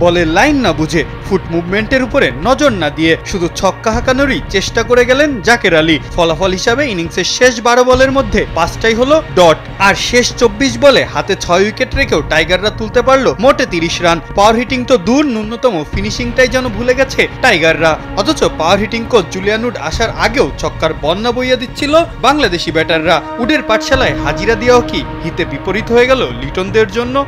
বলের লাইন না বুঝে ফুট মুভমেন্টের উপরে নজর না দিয়ে শুধু ছক্কা হাঁকানোরই চেষ্টা করে গেলেন জাকের আলী। ফলাফল হিসাবে ইনিংসের শেষ 12 বলের মধ্যে 5টাই হলো ডট, আর শেষ 24 বলে হাতে 6 উইকেট রেখেও টাইগাররা তুলতে পারলো মোটে 30 রান। পাওয়ার হিটিং তো দূর, ন্যূনতম ফিনিশিংটাই যেন ভুলে গেছে টাইগাররা। অথচ পাওয়ার হিটিং কোচ জুলিয়ান উড আসার আগেও ছক্কার বন্যা বইয়া দিচ্ছিল বাংলাদেশি ব্যাটাররা। উডের পাঠশালায় হাজিরা দিয়েও কি হিতে বিপরীত হয়ে গেল লিটনদের জন্য?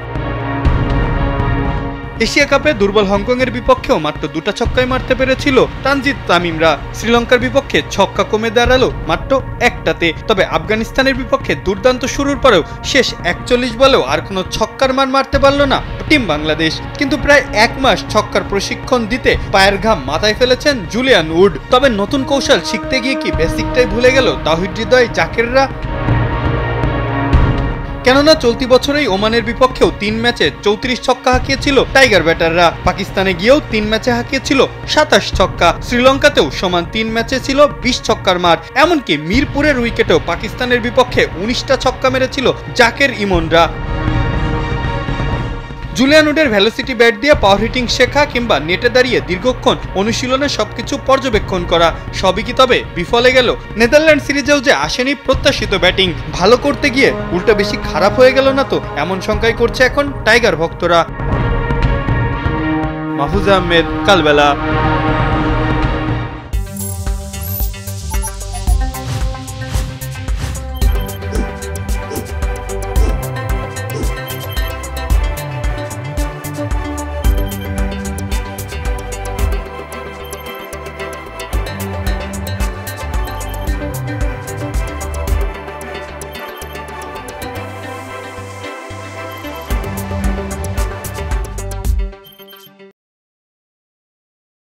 এশিয়া কাপে দুর্বল হংকংয়ের বিপক্ষেও মাত্র 2টা ছক্কাই মারতে পেরেছিল তানজিদ তামিমরা। শ্রীলঙ্কার বিপক্ষে ছক্কা কমে দাঁড়ালো মাত্র 1টাতে। তবে আফগানিস্তানের বিপক্ষে দুর্দান্ত শুরুর পরেও শেষ 41 বলেও আর কোনো ছক্কার মান মারতে পারল না টিম বাংলাদেশ। কিন্তু প্রায় 1 মাস ছক্কার প্রশিক্ষণ দিতে পায়ের ঘাম মাথায় ফেলেছেন জুলিয়ান উড। তবে নতুন কৌশল শিখতে গিয়ে কি বেসিকটাই ভুলে গেল তাওহিদ হৃদয় জাকেররা? কেননা চলতি বছরেই ওমানের বিপক্ষেও 3 ম্যাচে 34 ছক্কা হাঁকিয়েছিল টাইগার ব্যাটাররা। পাকিস্তানে গিয়েও 3 ম্যাচে হাঁকিয়েছিল 27 ছক্কা। শ্রীলঙ্কাতেও সমান 3 ম্যাচে ছিল 20 ছক্কার মার। এমনকি মিরপুরের উইকেটেও পাকিস্তানের বিপক্ষে 19টা ছক্কা মেরেছিল জাকের ইমনরা। জুলিয়ান উডের ভেলোসিটি ব্যাট দিয়ে পাওয়ার হিটিং শেখা কিংবা নেটে দাঁড়িয়ে দীর্ঘক্ষণ অনুশীলনে সবকিছু পর্যবেক্ষণ করা, সবই কি তবে বিফলে গেল? নেদারল্যান্ড সিরিজেও যে আসেনি প্রত্যাশিত ব্যাটিং, ভালো করতে গিয়ে উল্টো বেশি খারাপ হয়ে গেল না তো? এমন শঙ্কাই করছে এখন টাইগার ভক্তরা। মাহফুজ আহমেদ, কালবেলা।